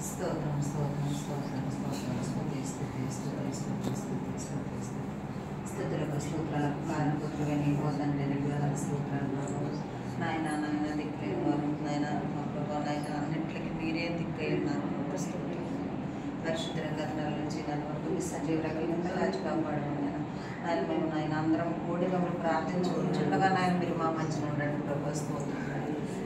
స్తోత్రం స్తోత్రం స్తోత్రం స్తోత్రం స్తుతి స్తుతి స్తుతి స్తుతి స్తుతి స్తుతి స్తుతి స్తుతులకు స్తోత్రాలకు కారణపుత్రుగా నీకు తండ్రి దగ్గర స్తోత్రాలు నాయన నాయన దిక్కులేని వారు నాయన మా ప్రభావ నాయన అన్నింటికి మీరే దిక్కై ఉన్నారు స్తోత్రం పరిశుద్ధంగా నెల నుంచి నన్ను వరకు మీ సజీవ రకంగా రాజు కాపాడమని నాయన మేము నాయన అందరం కూడి మమ్మల్ని ప్రార్థించుకుంటుండగా నాయన మీరు మా మంచిగా ఉండండి ప్రభావ స్తోత్రం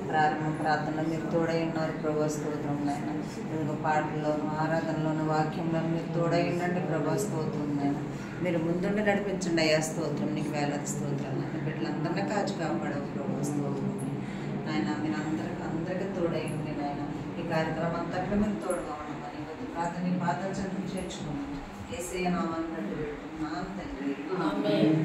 ప్రారంభ ప్రార్థనలో మీరు తోడై ఉన్నారు ప్రభా స్తోత్రం నాయన ఇంకా పాటల్లోనూ ఆరాధనలోను వాక్యంలో మీరు తోడై ఉండండి ప్రభా స్తోత్రం నాయన మీరు ముందుండి నడిపించండి అయ్యా స్తోత్రం నీకు వేలాది స్తోత్రం నాయన బిడ్డలందరినీ కాచి కాపాడవు ప్రభా స్తోత్రం నాయన మీరు అందరికీ తోడై ఉండి నాయన ఈ కార్యక్రమం అంతట్లో మీరు తోడుగా ఉండమని ప్రార్థన పాదం చెంతకు చేర్చుకున్నాం యేసయ్య నామాన్ని బట్టి పెట్టుకున్నాను తండ్రి ఆమేన్.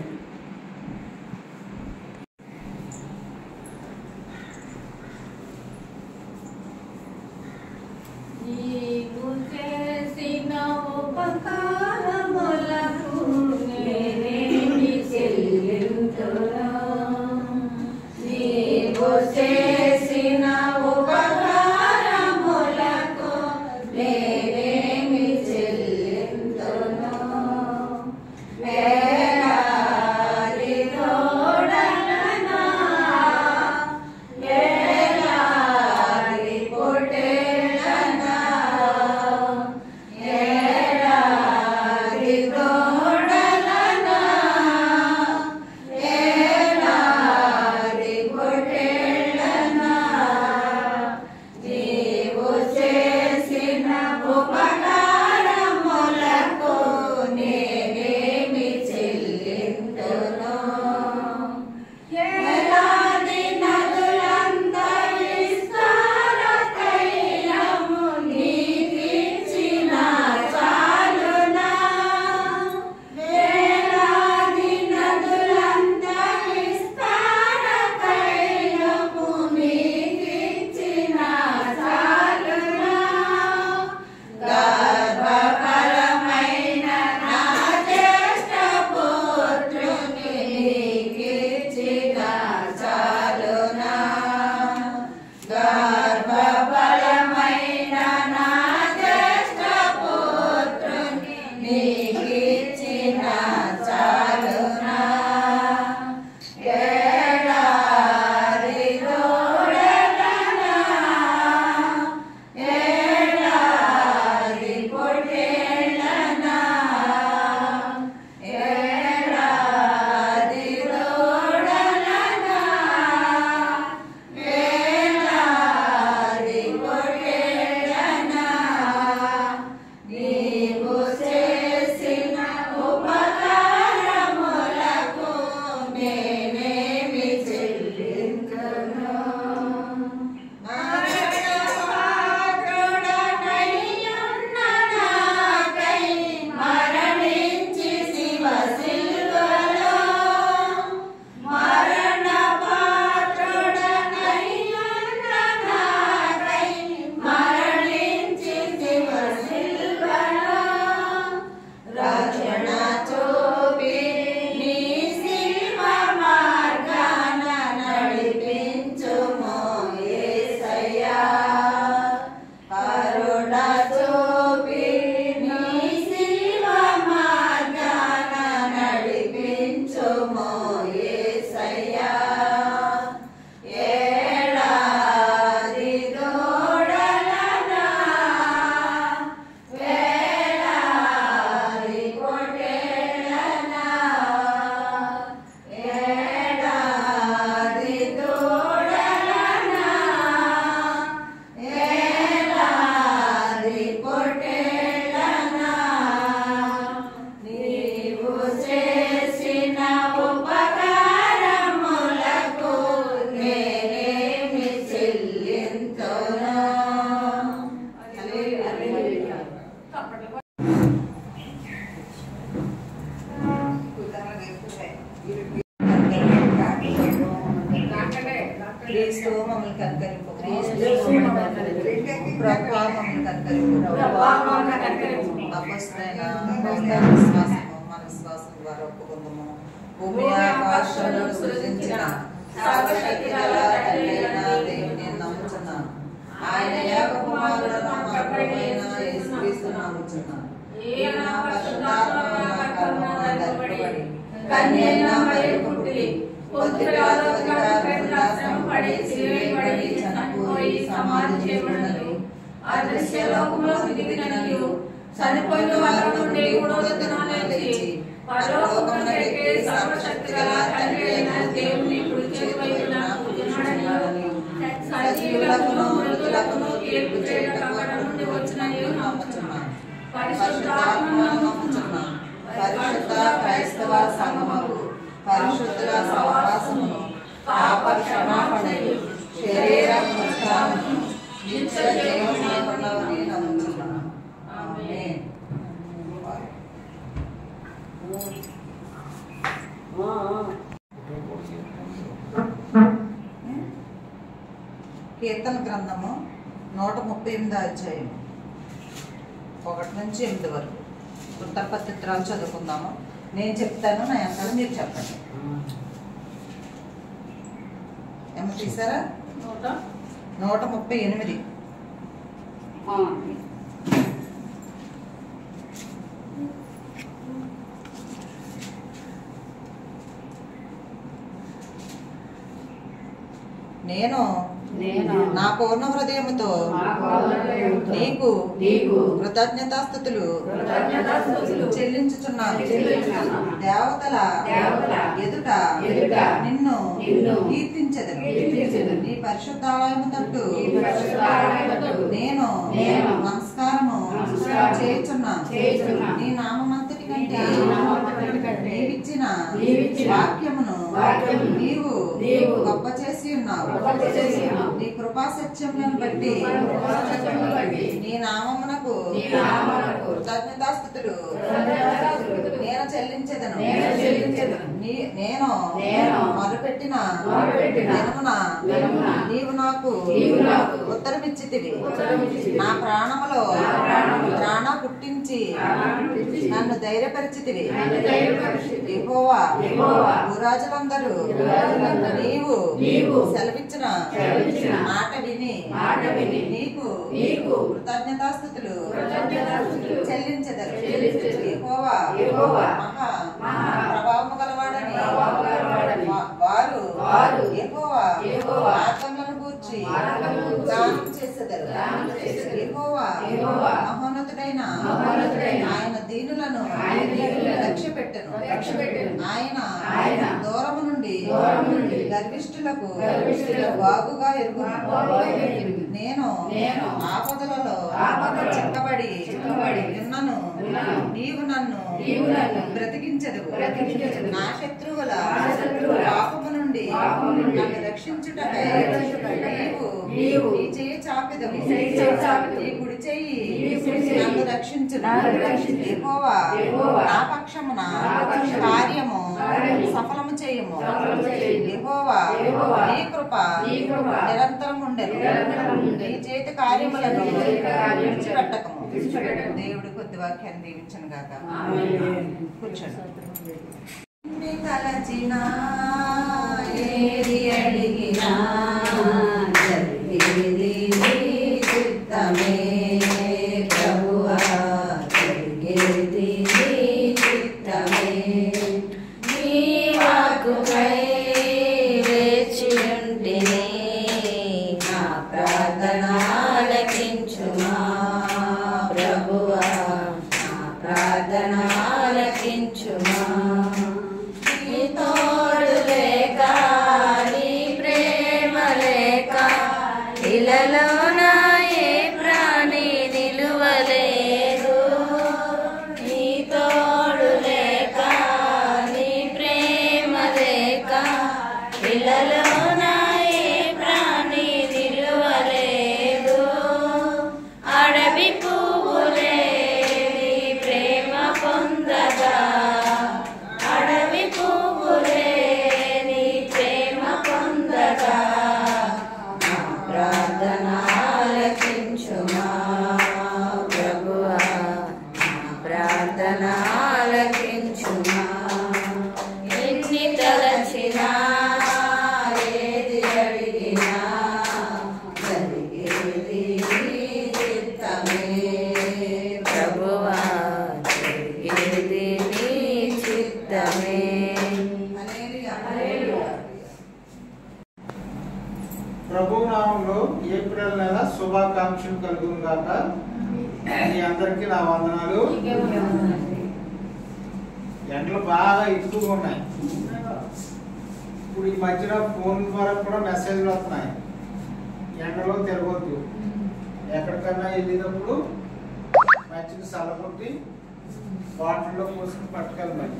నీవు చేసిన ఉపకారములకు నేనేమి చెల్లింతును? నీవు చేసిన ఉపకారములకు నేనేమి చెల్లింతును? వేలాది తోడలనా వేలాది పొట్టేలనా వేలాది తోడలనా వేలాది పొట్టేలనా నీవు చేసిన ఉపకారములకు నేనేమి చెల్లింతును? వేలాది నదులంత విస్తార తైలము నీకిచ్చిన చాలునా? వేలాది నదులంత విస్తార తైలము నీకిచ్చిన చాలునా? గర్భఫలమైన నా జ్యేష్ఠ పుత్రుని నీకిచ్చిన చాలునా? గర్భఫలమైన నా జ్యేష్ఠ పుత్రుని నీకిచ్చిన చాలునా? ఏడాది తోడలనా ఏడాది పొట్టేలనా ఏడాది తోడలనా ఏడాది పొట్టేలనా నీవు చేసిన ఉపకారములకు నేనేమి చెల్లింతును? మరణపాత్రుడనయ్యున్న నాకై మరణించి శివ సిలువలో మరణపాత్రుడనయ్యున్న నాకై మరణించి శివ సిలువలో రక్షణ చూపి నీ శివ మార్గాన నడిపించుము యేసయ్యా. కరుణ చూపి నీ శివ మార్గాన నడిపించుము యేసయ్యా. ఏడాది తోడలనా వేలాది పొట్టేలనా ఏడాది తోడలనా ఏడాది పొట్టేలనా నీవు చేసిన ఉపకారములకు నేనేమి చెల్లింతును? క్రీస్తు మమ్మల్ని కనికరింపు ప్రభా మమ్మల్ని కనికరింపు అపస్తులైన విశ్వాసము మన విశ్వాసం ద్వారా ఒప్పుకుందాము. భూమి ఆకాశాలను సృజించిన సర్వశక్తి గల తండ్రి అయిన దేవుని నమ్ముచున్నాను. ఆయన ఏకకుమారుడు వలన మా ప్రభువైన యేసుక్రీస్తు నామమున ఈయన పరిశుద్ధాత్మ గర్భమున ధరింపబడి కన్యైన మరియకు పుట్టి పొంతి పిలాతు గారి శ్రమపడి సిలువపడి చనిపోయి సమాధి చేయబడినను అదృశ్య లోకములోకి దిగిననియు చనిపోయిన వారి నుండి మూడో దినాన లేచి పరలోకమునకెక్కి సర్వశక్తిగల తండ్రి అయిన దేవుని కుడి చేతి వైపున కూర్చున్నాడనియు సజీవులకును మృతులకును తీర్పు చేయుటకు అక్కడ నుండి వచ్చిననియు నమ్ముచున్నాను. పరిశుద్ధాత్మను నమ్ముచున్నాను. పరిశుద్ధ క్రైస్తవ సంఘముకు పరిశుద్ధుల సహవాసమును పాప క్షమాపణయు శరీర పునరుత్థానమును నిత్య జీవమునకున్నవని నమ్ముచున్నాను. ఆమేన్. కీర్తన గ్రంథము 138 అధ్యాయం 1 నుంచి 8 వరకు ఉత్తరపత్రిత్రాలు చదువుకుందాము. నేను చెప్తాను, నా అంతా మీరు చెప్పండి. ఏమో తీసారా? 138. నేను నా పూర్ణ హృదయముతో నీకు కృతజ్ఞతాస్తుతులు చెల్లించుచున్నాను. దేవతల ఎదుట నిన్ను కీర్తించెదను. నీ పరిశుద్ధాలయము తట్టు నేను నమస్కారము చేయుచున్నాను. నీ నామమంతటి కంటే నీవిచ్చిన వాక్యమును నీవు గొప్ప చేసి ఉన్నావు. నీ కృపా సత్యములను బట్టి నీ నామమునకు కృతజ్ఞతాస్తుతులు నేను చెల్లించెదను. నేను మొదలుపెట్టిన దినమున నీవు నాకు ఉత్తరమిచ్చితివి. నా ప్రాణములో ప్రాణ పుట్టించి నన్ను ధైర్యపరిచితివి. యెహోవా భూరాజులందరూ నీవు సెలవిచ్చిన మాట విని నీకు కృతజ్ఞతాస్తుతులు చెల్లించెదరు. యెహోవా మహా ప్రభావము గలవాడని వారు యెహోవా మార్గములను గూర్చి గానం చేసెదరు. యెహోవా మహోన్నతుడైన ఆయన దీనులను లక్ష్యపెట్టెను. ఆయన దూరము నుండి గర్విష్ఠులకు బాగుగా ఎరుగును. నేను ఆపదలలో చిక్కబడి ఉన్నను. నీవు నన్ను బ్రతికించెదవు. నా శత్రువుల పాపము నుండి నన్ను రక్షించుటకై నీవు నీ చేయి చాపెదవు. నీ కుడి చెయ్యి నన్ను రక్షించును. యెహోవా నా పక్షమున కార్యము సఫలము చేయుము. యెహోవా నీ కృప నిరంతరం ఉండెను. నీ చేతి కార్యములను విడిచిపెట్టకము. దేవుడి కొద్ది వాక్యాన్ని దీవించను గాక. కూర్చోండి. తలచినా ఏది అడిగినా జరిగేది నీ చిత్తమే ప్రభువా, జరిగేది నీ చిత్తమే. నీ వాక్కుకై వేచి ఉంటిని, నా ప్రార్థన ఆలకించుమా ప్రభువా, నా ప్రార్థన ఆలకించుమా. నీ తోడు లేక, నీ ప్రేమ లేక ఇలలో నా ఏ ప్రాణి నిలువలేదు. నీ తోడు లేక, నీ ప్రేమ లేక ఇలలో నా ఏ ప్రాణి నిలువలేదు. అడవి పువ్వులే నీ ప్రేమ పొందగా, అడవి పువ్వులే నీ ప్రేమ పొందగా, నా ప్రార్థన శుభాకాంక్షలు కలుగును గాక. మీ అందరికీ నా వందనాలు. ఎండలు బాగా ఎక్కువగా ఉన్నాయి. ఇప్పుడు ఈ మధ్యన ఫోన్ ద్వారా కూడా మెసేజ్లు వస్తున్నాయి, ఎండలో తిరగొద్దు, ఎక్కడికన్నా వెళ్ళినప్పుడు మంచిగా సలకొట్టి బాటిల్లో పోసుకుని పట్టుకెళ్ళమని.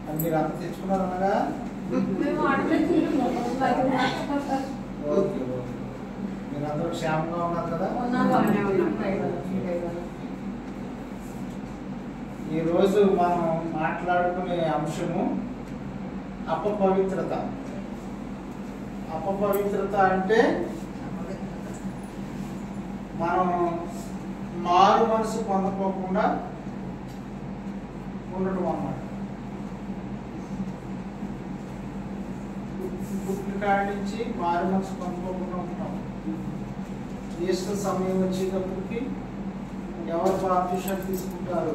అది మీరు అంత తెచ్చుకున్నారనగా ఓకే. మీరందరూ క్షేమంగా ఉన్నారు కదా? ఈరోజు మనం మాట్లాడుకునే అంశము అపపవిత్రత. అపపవిత్రత అంటే మనం మారు మనసు పొందకోకుండా ఉండటం అన్నమాట. పుట్టిన కాడి నుంచి మారు మనసు పొందకోకుండా ఉంటాం. ఈస్టర్ సమయం వచ్చేటప్పటికి ఎవరు బాప్టిజం తీసుకుంటారు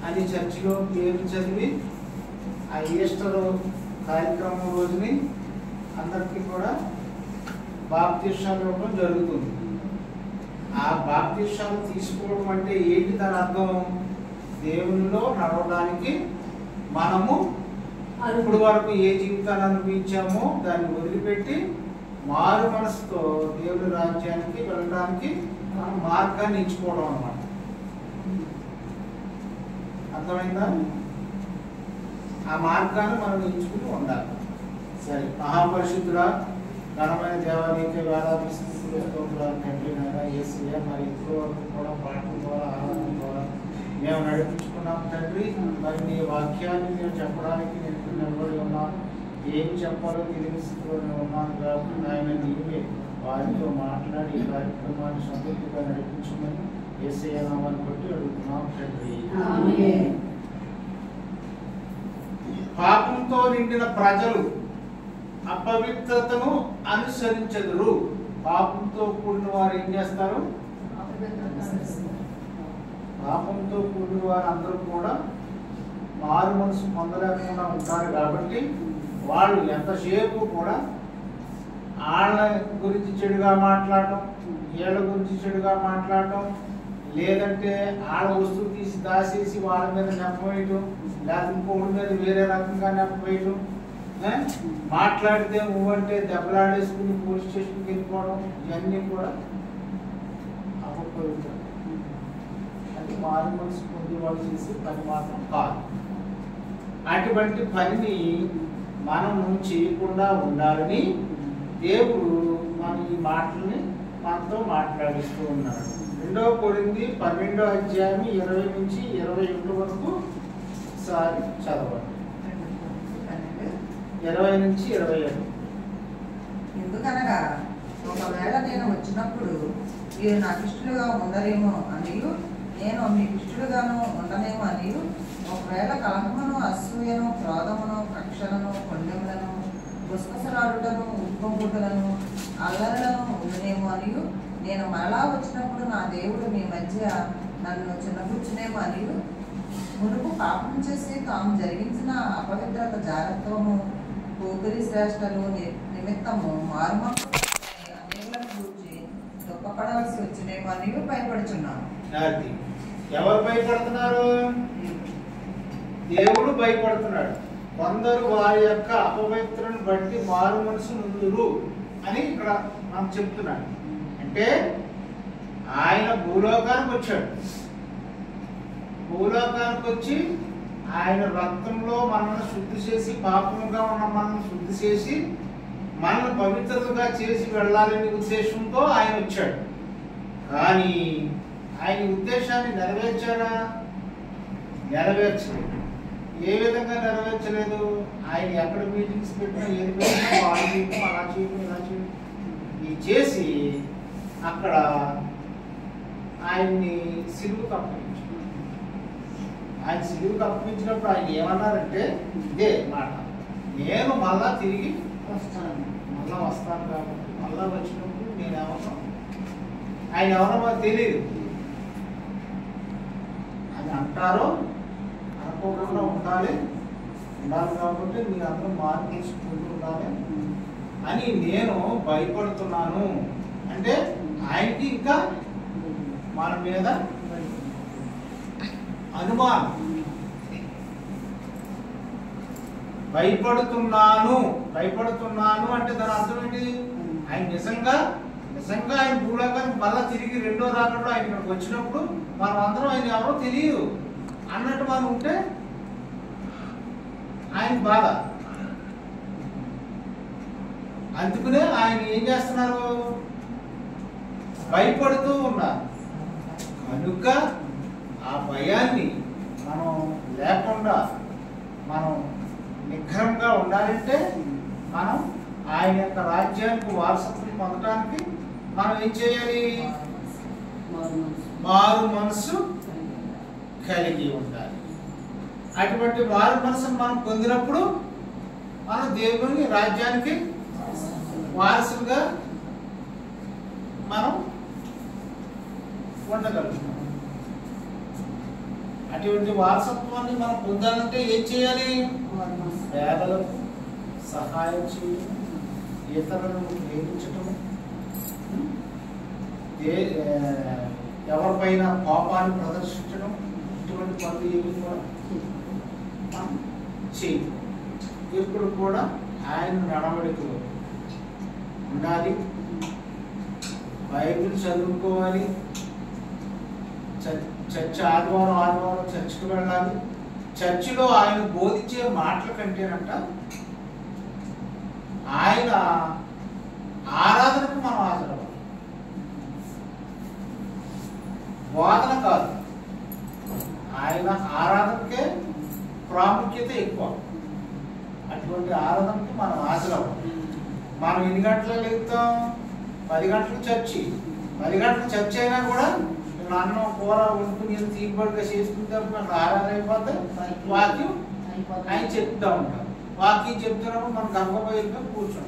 అని చర్చిలో పేరు చదివి ఆ ఈస్టర్ కార్యక్రమం రోజుని అందరికీ కూడా బాప్టిజాలు ఇవ్వడం జరుగుతుంది. ఆ బాప్టిజాలు తీసుకోవడం అంటే ఏంటి? దాని అర్థం దేవునిలో నడవడానికి మనము ఇప్పుడు వరకు ఏ జీవితాన్ని అనుభవించామో దాన్ని వదిలిపెట్టి మారు మనసుతో దేవుని రాజ్యానికి వెళ్ళడానికి మార్గాన్ని ఎంచుకోవడం అన్నమాట. అర్థమైందా? ఆ మార్గాన్ని మనం ఎంచుకుని ఉండాలి. సరే, మహాపరిశుద్ధుడా, ఘనమైన దేవానికి వేలాది స్తుతులు స్తోత్రాలు తండ్రి నాయనా యేసయ్య. మరి ఇప్పుడు వరకు కూడా పాటల ద్వారా ఆరాధన ద్వారా మేము నడిపించుకున్నాం తండ్రి. మరి నీ వాక్యాన్ని మేము చెప్పడానికి నేను నిలబడి ఉన్నాను. ఏం చెప్పాలో తెలియని స్థితిలో నేను ఉన్నాను కాబట్టి నాయన నీవే వారితో మాట్లాడి ఈ కార్యక్రమాన్ని సంతృప్తిగా నడిపించమని యేసయ్య నామాన్ని బట్టి అడుగుతున్నాం తండ్రి. పాపంతో నిండిన ప్రజలు అపవిత్రతను అనుసరించెదరు. పాపంతో కూడిన వారు ఏం చేస్తారు? పాపంతో కూడిన వారు అందరూ కూడా మారు మనసు పొందలేకుండా ఉంటారు. కాబట్టి వాళ్ళు ఎంతసేపు కూడా వాళ్ళ గురించి చెడుగా మాట్లాడటం, వీళ్ళ గురించి చెడుగా మాట్లాడటం, లేదంటే వాళ్ళ వస్తువు తీసి దాచేసి వాళ్ళ మీద నెప్పవేయటం, లేకపోతే ఇంకోటి మీద వేరే రకంగా నెప్పవేయటం, మాట్లాడితే నువ్వంటే దెబ్బలాడేసుకుని పోలీస్ స్టేషన్కి వెళ్ళిపోవడం, ఇవన్నీ కూడా అపవిత్రం. అది మారు మనసు పొంది వాళ్ళు చేసే పని మాత్రం కాదు. అటువంటి పనిని మనం చేయకుండా ఉండాలని దేవుడు మన ఈ మాటల్ని మనతో మాట్లాడిస్తూ ఉన్నాడు. 2 కొరింథీ 12వ అధ్యాయం 20 నుంచి 21 వరకు ఒకసారి చదవండి. 20 నుంచి 27. ఎందుకనగా ఒకవేళ నేను వచ్చినప్పుడు మీరు నాకు ఇష్టలుగా ఉండరేమో అనియు, నేను మీకు ఇష్టలుగాను ఉండనేమో అనియు, ఒకవేళ కలహమును, అసూయను, క్రోధమును, కక్షలను, కొండెములను, దుష్కసలాడుటను, ఉప్పొంగుటలను, అల్లరులను ఉండనేమో అనియు, నేను మరలా వచ్చినప్పుడు నా దేవుడు మీ మధ్య నన్ను చిన్నపుచ్చునేమో అనియు, మునుపు పాపం చేసి తాము జరిగించిన అపవిత్రత, జాగ్రత్తము, పోకిరి శ్రేష్టలు నిమిత్తము మారుమకు అనేకులను గురించి దుఃఖపడవలసి వచ్చినేమో అనియు భయపడుచున్నాను. ఎవరు భయపడుతున్నారు? దేవుడు భయపడుతున్నాడు. కొందరు వారి యొక్క అపవిత్రను బట్టి మారు మనసు నుందురు అని ఇక్కడ మనం చెప్తున్నాడు. అంటే ఆయన భూలోకానికి వచ్చాడు. భూలోకానికి వచ్చి ఆయన రక్తంలో మనల్ని శుద్ధి చేసి, పాపముగా ఉన్న మనల్ని శుద్ధి చేసి, మనల్ని పవిత్రతగా చేసి వెళ్ళాలనే ఉద్దేశంతో ఆయన వచ్చాడు. కానీ ఆయన ఉద్దేశాన్ని నెరవేర్చాడా? నెరవేర్చలేదు. ఏ విధంగా నెరవేర్చలేదు? ఆయన ఎక్కడ మీటింగ్స్ పెట్టినా, ఏది పెట్టినా వాళ్ళు చేయటం, అలా చేయటం, ఇలా చేయటం, ఇది చేసి అక్కడ ఆయన్ని సిలువుకు అప్పగించాడు. ఆయన సిలువుకు అప్పగించినప్పుడు ఆయన ఏమన్నారంటే ఇదే మాట, నేను మళ్ళా తిరిగి వస్తాను, మళ్ళా వస్తాను కాబట్టి మళ్ళా వచ్చినప్పుడు నేను ఏమన్నా, ఆయన ఎవరో మాకు తెలియదు. అది అంటారో అనుకోకుండా ఉండాలి కాబట్టి మీరు అందరూ మార్పు తీసుకుంటూ ఉండాలి. అని నేను భయపడుతున్నాను. అంటే ఆయనకి ఇంకా మన మీద అనుమానం. భయపడుతున్నాను అంటే దాని అర్థం ఏంటి? ఆయన నిజంగా ఆయన భూలోకానికి మళ్ళా తిరిగి రెండో రాకడలో ఆయన ఇక్కడికి వచ్చినప్పుడు మనం అందరం ఆయన ఎవరో తెలియదు అన్నట్టు మనం ఉంటే ఆయన బాధ. అందుకనే ఆయన ఏం చేస్తున్నారు? భయపడుతూ ఉన్నారు. కనుక ఆ భయాన్ని మనం లేకుండా మనం నిగ్రహంగా ఉండాలంటే మనం ఆయన యొక్క రాజ్యానికి వారసత్వం పొందడానికి మనం ఏం చేయాలి? మారు మనసు కలిగి ఉండాలి. అటువంటి మారు మనసును మనం పొందినప్పుడు మనం దేవుని రాజ్యానికి వారసులుగా మనం ఉండగలుగుతాం. అటువంటి వారసత్వాన్ని మనం పొందాలంటే ఏం చేయాలి? పేదలకు సహాయం చేయడం, ఇతరులను ప్రేమించటం, ఎవరిపైన కోపాన్ని ప్రదర్శించడం, ఇటువంటి పనులు ఏమి కూడా చేయదు. ఎప్పుడు కూడా ఆయన నడవడికలో ఉండాలి. బైబిల్ చదువుకోవాలి. చర్చ్ ఆదివారం చర్చికి వెళ్ళాలి. చర్చిలో ఆయన బోధించే మాటల కంటేనంట ఆయన ఆరాధనకు మనం హాజరవ్వాలి. బోధన కాదు, ఆయన ఆరాధనకే ప్రాముఖ్యత ఎక్కువ. అటువంటి ఆరాధనకి మనం హాజరవ్వాలి. మనం ఎన్ని గంటలకు లేగుతాం? 10 గంటలకు చర్చి. 10 గంటలకు చర్చి అయినా కూడా అన్నం కూర వండుకుని తీరుబడిగా చేసుకుంటే ఆరాధన అయిపోతే వాక్యం ఆయన చెప్తా ఉంటారు. వాక్యం చెప్తున్నప్పుడు మనం గర్భబయలుగా కూర్చోం.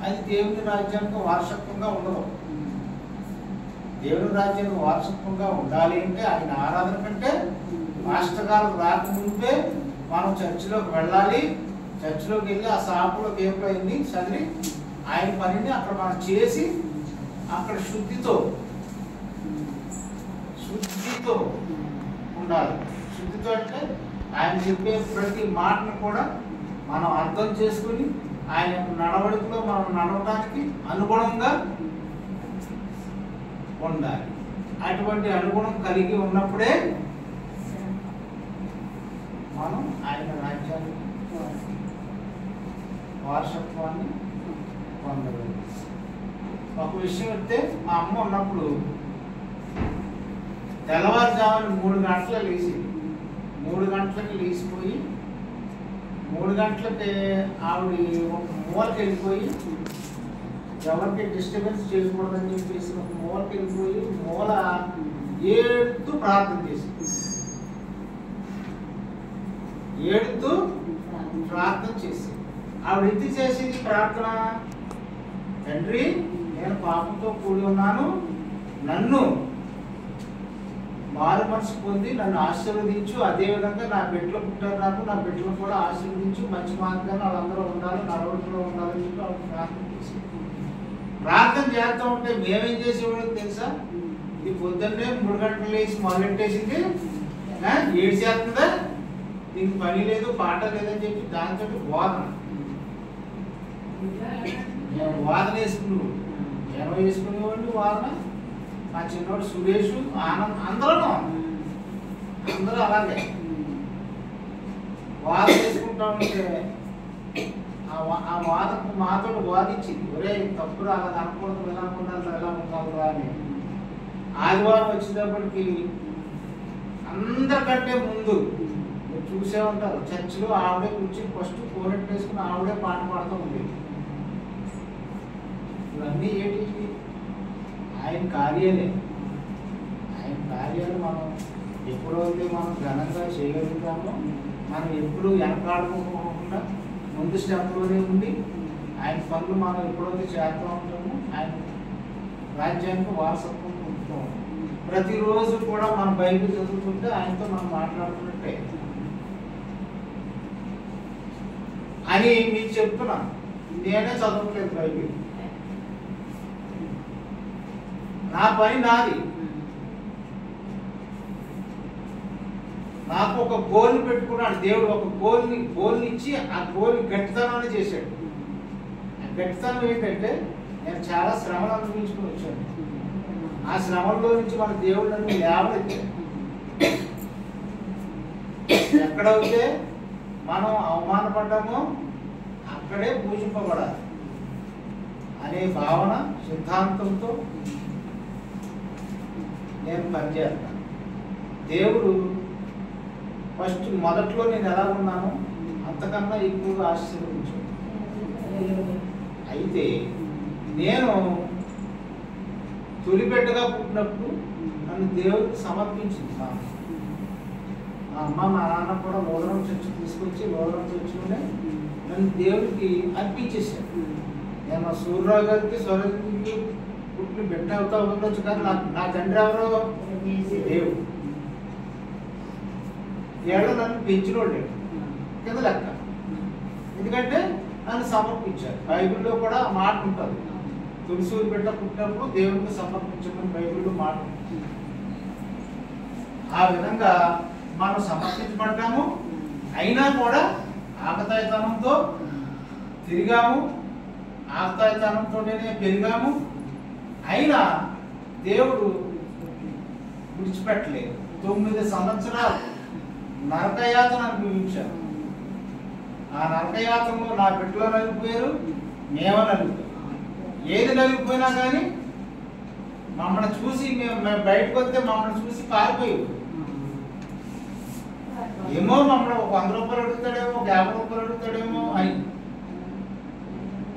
అది దేవుని రాజ్యానికి వారసత్వంగా ఉండదు. దేవుని రాజ్యానికి వారసత్వంగా ఉండాలి అంటే ఆయన ఆరాధన కంటే మాస్టర్ గారు రాకముందే మనం చర్చిలోకి వెళ్ళాలి. చర్చిలోకి వెళ్ళి ఆ సాపులో దేవుడు అయింది చదివి ఆయన పనిని అక్కడ మనం చేసి అక్కడ శుద్ధితో ఉండాలి. శుద్ధితో అంటే ఆయన చెప్పే ప్రతి మాటను కూడా మనం అర్థం చేసుకుని ఆయన నడవడికలో మనం నడవడానికి అనుగుణంగా ఉండాలి. అటువంటి అనుగుణం కలిగి ఉన్నప్పుడే మనం ఆయన రాజ్యాన్ని వారసత్వాన్ని పొందగలం. ఒక విషయం అయితే మా అమ్మ ఉన్నప్పుడు తెల్లవారుజామున 3 గంటలకు లేచి 3 గంటలకి లేచిపోయి 3 గంటలకి ఆవిడ ఒక మూలకి వెళ్ళిపోయి ఎవరికి డిస్టర్బెన్స్ చేయకూడదని చెప్పేసి ఒక మూలకి వెళ్ళిపోయి మూల ఏడుతూ ప్రార్థన చేసింది. ఏడుతూ ప్రార్థన చేసింది. ఆవిడ ఎందుకు చేసింది ప్రార్థన? తండ్రి, నేను పాపంతో కూడి ఉన్నాను, నన్ను మారు మనసు పొంది నన్ను ఆశీర్వదించు. అదేవిధంగా నా బిడ్డలు పుట్టారు నాకు, నా బిడ్డలు కూడా ఆశీర్వదించు. మంచి మార్గాన్ని వాళ్ళందరూ ఉండాలి, నడవడిలో ఉండాలని చెప్పి ఆవిడ ప్రార్థన చేసింది. ప్రార్థన చేస్తూ ఉంటే మేమేం చేసేవాళ్ళకి తెలుసా? ఇది పొద్దున్నే 3 గంటలు లేచి మొదలెట్టేసింది, ఏడ్చేస్తుందా, దీనికి పని లేదు పాట లేదని చెప్పి దాంతో వాదన. నేను వాదన వేసుకునేవాళ్ళు వాదన. మా చిన్నోడు సురేష్, ఆనంద్ అందరూ అలాగే వాదన వేసుకుంటా ఉంటే ఆ వాదనకు మాతో వాదించింది, ఒరే తప్పుడు అలా అనకూడదు, ఎలా ఉండాలి, ఎలా ఉండాలి అని. ఆదివారం వచ్చేటప్పటికి అందరికంటే ముందు మీరు చూసే ఉంటారు, చర్చిలో ఆవిడే కూర్చొని ఫస్ట్ కోరెట్ వేసుకుని ఆవిడే పాట పాడుతూ ఉంది. ఇవన్నీ ఏంటి? ఆయన కార్యాలే. ఆయన కార్యాలు మనం ఎప్పుడైతే మనం ఘనంగా చేయగలుగుతామో, మనం ఎప్పుడు వెనకాడుకోకుండా ముందు స్టెప్లోనే ఉండి ఆయన పనులు మనం ఎప్పుడైతే చేస్తూ ఉంటామో ఆయన రాజ్యానికి వారసత్వం పొందుతాం. ప్రతిరోజు కూడా మనం బైబిల్ చదువుతుంటే ఆయనతో మనం మాట్లాడుతున్నట్టే. అని మీకు చెప్తున్నాను. నేనే చదవట్లేదు బైబిల్. నా పని నాది. నాకు ఒక గోల్ పెట్టుకున్నాడు దేవుడు. ఒక గోల్ని ఇచ్చి ఆ గోల్ గట్టితనాన్ని చేశాడు. ఆ గట్టితనం ఏంటంటే నేను చాలా శ్రమలు అనుభవించుకుని వచ్చాను. ఆ శ్రమల్లో నుంచి మన దేవుడు నన్ను లేవనెత్తాడు. ఎక్కడైతే మనం అవమానపడ్డామో అక్కడే పూజింపబడాలి అనే భావన సిద్ధాంతంతో నేను పనిచేస్తాను. దేవుడు ఫస్ట్ మొదట్లో నేను ఎలా ఉన్నానో అంతకన్నా ఎక్కువగా ఆశీర్వదించాడు. అయితే నేను తొలిపెట్టగా పుట్టినప్పుడు నన్ను దేవుడికి సమర్పించింది. మా అమ్మ మా నాన్న కూడా లోదరం చర్చి తీసుకొచ్చి లోదరం చర్చిలోనే నన్ను దేవుడికి అర్పించేశాను. నేను మా సూర్యరావు గారికి స్వరంకి పుట్టిన బిడ్డ అవుతా ఉండొచ్చు, కానీ నా తండ్రి ఎవరో దేవుడు. ఏడో నన్ను పెంచినోడు కింద లెక్క. ఎందుకంటే నన్ను సమర్పించారు. బైబిల్లో కూడా మాట ఉంటుంది, తులసూరు బిడ్డ పుట్టినప్పుడు దేవుడికి సమర్పించడం బైబిల్లో మాట ఉంటుంది. ఆ విధంగా మనం సమర్పించబడ్డాము. అయినా కూడా ఆకతాయితనంతో తిరిగాము, ఆకతాయితనంతోనే పెరిగాము. అయినా దేవుడు విడిచిపెట్టలేదు. 9 సంవత్సరాలు నరకయాతన అనుభవించాను. ఆ నరకయాతనలో నా బిడ్డలో నలిగిపోయారు, మేము నలిగిపోయాం. ఏది నలిగిపోయినా కానీ మమ్మల్ని చూసి మేము బయటకు వస్తే మమ్మల్ని చూసి పారిపోయారు. ఏమో మమ్మల్ని ఒక 100 రూపాయలు అడుగుతాడేమో, ఒక 50 రూపాయలు అడుగుతాడేమో అని.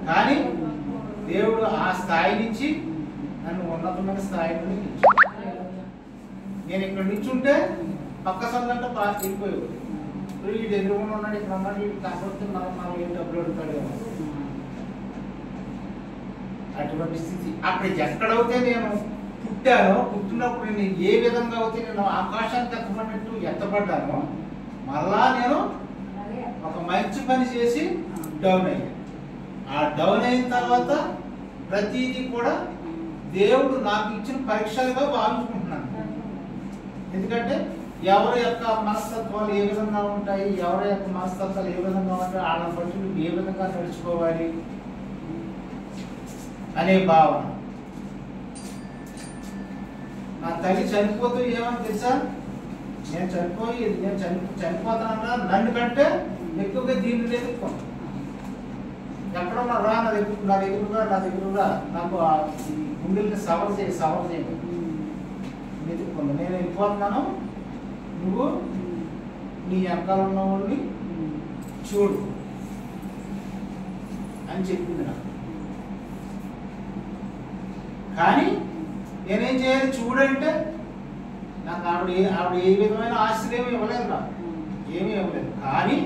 కానీ దేవుడు ఆ స్థాయి నుంచి నన్ను ఉన్నతమైన స్థాయి నుండి నేను ఇక్కడ నుంచి ఉంటే పక్క సందంటే బాగా తిరిగిపోయాడు. వీడు ఎదురుకుండా ఉన్నాడు, ఇక్కడ ఉన్నాడు, వీడు కాకపోతే మనం ఏం డబ్బులు అడుగుతాడేమో. అటువంటి స్థితి. అక్కడ ఎక్కడైతే నేను పుట్టానో, పుట్టినప్పుడు నేను ఏ విధంగా అయితే నేను ఆకాశానికి ఎత్తబడినట్టు ఎత్తబడ్డానో, మళ్ళా నేను ఒక మంచి పని చేసి డౌన్ అయ్యాను. ఆ డౌన్ అయిన తర్వాత ప్రతిదీ కూడా దేవుడు నాకు ఇచ్చిన పరీక్షలుగా భావించుకుంటున్నాను. ఎందుకంటే ఎవరి యొక్క మనస్తత్వాలు ఏ విధంగా ఉంటాయి, ఎవరి యొక్క మనస్తత్వాలు ఏ విధంగా ఉంటాయి, వాళ్ళని బట్టి నువ్వు ఏ విధంగా నడుచుకోవాలి అనే భావన. నా తల్లి చనిపోతూ ఏమని తెలుసా, నేను చనిపోతానన్నా నన్ను కంటే ఎక్కువగా దీన్ని ఎదుర్కొంటాను. ఎక్కడున్నా రా నా దగ్గరగా నాకు గుండెల్ని సవర్ చేయండి ఎదుర్కొంటాను. నేను వెళ్ళిపోతున్నాను, నువ్వు నీ వెనకాల ఉన్న వాళ్ళని చూడు అని చెప్పింది నాకు. కానీ నేనేం చేయాలి, చూడంటే నాకు ఆవిడ ఏ విధమైన ఆశ్రయం ఇవ్వలేదు, నాకు ఏమీ ఇవ్వలేదు. కానీ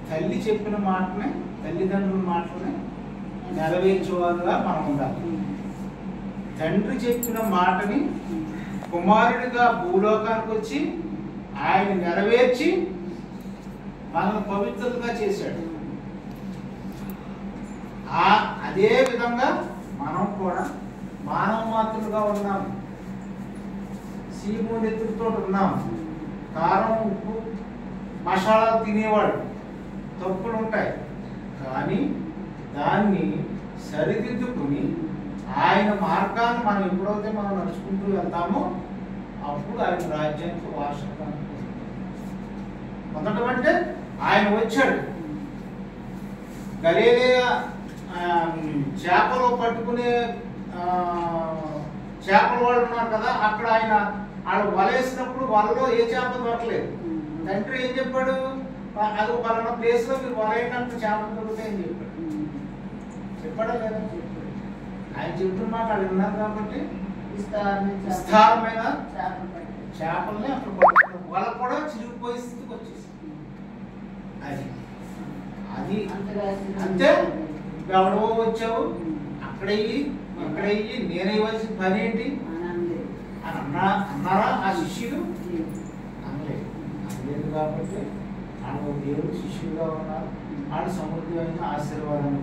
తల్లి చెప్పిన మాటనే, తల్లిదండ్రుల మాటనే నెరవేర్చేవారుగా మనం ఉండాలి. తండ్రి చెప్పిన మాటని కుమారుడిగా భూలోకానికి వచ్చి ఆయన నెరవేర్చి మనల్ని పవిత్రతగా చేశాడు. అదే విధంగా మనం కూడా మానవ మాతృగా ఉన్నాం. సీము నెత్తుడితో ఉన్నాం. కారం, ఉప్పు, మసాలా తినేవాడు, తప్పులు ఉంటాయి. కానీ దాన్ని సరిదిద్దుకుని ఆయన మార్గాన్ని మనం ఎప్పుడైతే మనం నడుచుకుంటూ వెళ్తామో అప్పుడు ఆయన రాజ్యానికి వారసత్వం. మొదటమంటే ఆయన వచ్చాడు. గలిలయ చేపలు పట్టుకునే చేపల వాళ్ళు ఉన్నారు కదా, అక్కడ ఆయన వాళ్ళు వలేసినప్పుడు వలలో ఏ చేప దొరకలేదు. తండ్రి ఏం చెప్పాడు, అది పలానా ప్లేస్ లో మీరు వలయడానికి చేపలు దొరుకుతాయని చెప్పాడు. చెప్పాడా లేదా? ఆయన చెప్తున్న మాట వాళ్ళు విన్నారు కాబట్టి విస్తారమైన చేపల్ని అక్కడ పట్టుకున్నారు. వల కూడా చిరిగిపోయే స్థితికి వచ్చేసి అది అంతే. ఎవడో వచ్చావు, అక్కడయ్యి ఇక్కడయ్యి నేను ఇవ్వాల్సిన పని ఏంటి అని అన్నారా ఆ శిష్యులు? అనలేదు. అనలేదు కాబట్టి ఆయన దేవుడు శిష్యులుగా ఉన్నారు. వాడు సమృద్ధమైన ఆశీర్వాదం.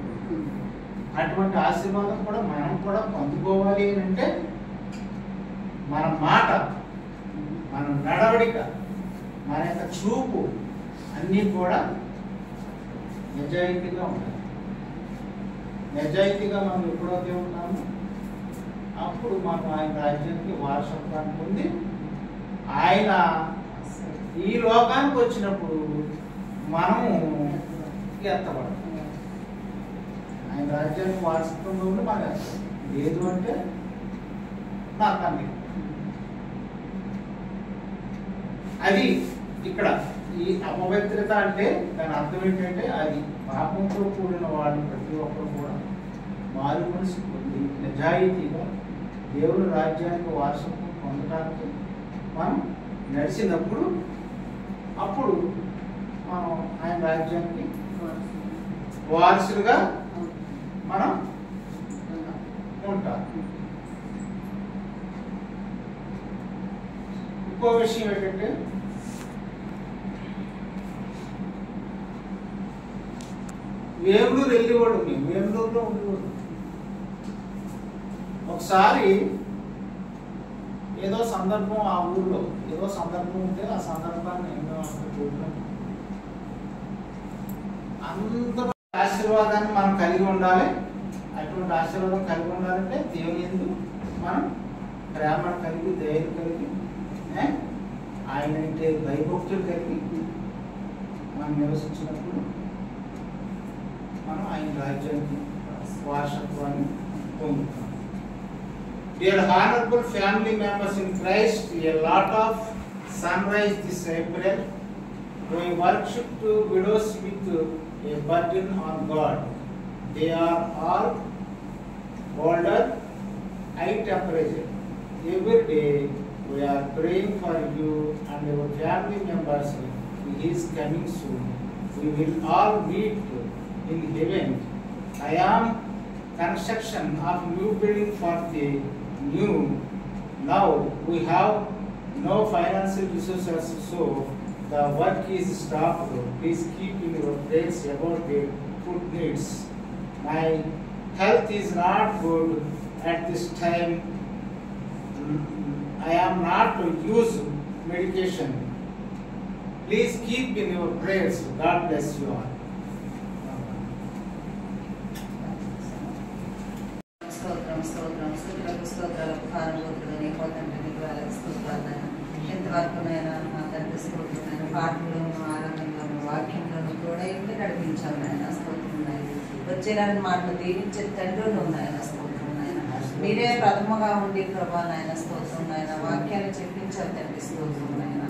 అటువంటి ఆశీర్వాదం కూడా మనం కూడా పొందుకోవాలి అంటే మన మాట, మన నడవడిక, మన యొక్క చూపు అన్నీ కూడా నిజాయితీగా ఉండాలి. నిజాయితీగా మనం ఎప్పుడైతే ఉంటామో అప్పుడు మనం ఆయన రాజ్యానికి వారసత్వాన్ని పొంది ఆయన ఈ లోకానికి వచ్చినప్పుడు మనము ఎత్తబడతాం. ఆయన రాజ్యానికి వారసత్వంలో ఉండి మనం ఎత్తాం. లేదు అంటే నాకండి. అది ఇక్కడ ఈ అపవిత్రత అంటే దాని అర్థం ఏంటంటే అది పాపంతో కూడిన వాళ్ళు ప్రతి ఒక్కరు కూడా మారు మనసు పొంది నిజాయితీగా దేవుని రాజ్యానికి వారసత్వం పొందడానికి మనం నడిచినప్పుడు అప్పుడు మనం ఆయన రాజ్యానికి వారసులుగా మనం ఉంటాం. ఇంకో విషయం ఏంటంటే వేములూరు వెళ్ళేవాడు, మేము వేములూరులో ఉండేవాడు. ఒకసారి ఏదో సందర్భం, ఆ ఊర్లో ఏదో సందర్భం ఉంటే ఆ సందర్భాన్ని చూడడం అంత ఆశీర్వాదాన్ని మనం కలిగి ఉండాలి. అటువంటి ఆశీర్వాదం కలిగి ఉండాలంటే దేవుని యందు మనం ప్రేమను కలిగి, దయను కలిగి, ఆయన అంటే భయభక్తులు కలిగి మనం నివసించినప్పుడు మనం ఆయన రాజ్యానికి వారసత్వాన్ని పొందుతాం. Dear honorable family members in Christ, a lot of sunrise this April. We worship to widows with a burden on God. They are all older, high temperature. Every day we are praying for you and your family members. He is coming soon. We will all meet in heaven. I am construction of new building for the new. Now we have no financial resources, so the work is stopped. Please keep in your prayers about the food needs. My health is not good at this time. I am not to use medication. Please keep in your prayers. God bless you all. ఎంతవరకునైనా మా తండ్రి స్తోత్రమైన పాటలను, ఆరాధనలను, వాక్యంలోను కూడా ఇంటి నడిపించాలి నాయన. స్తోత్రం. వచ్చేలాంటి మాటలు దీవించే తండ్రులు నాయన. స్తోత్రం నాయన. మీరే ప్రథమగా ఉండి ప్రభా నాయన. స్తోత్రం నాయన. వాక్యాన్ని చెప్పించాలి తండ్రి. స్తోత్రం నాయన.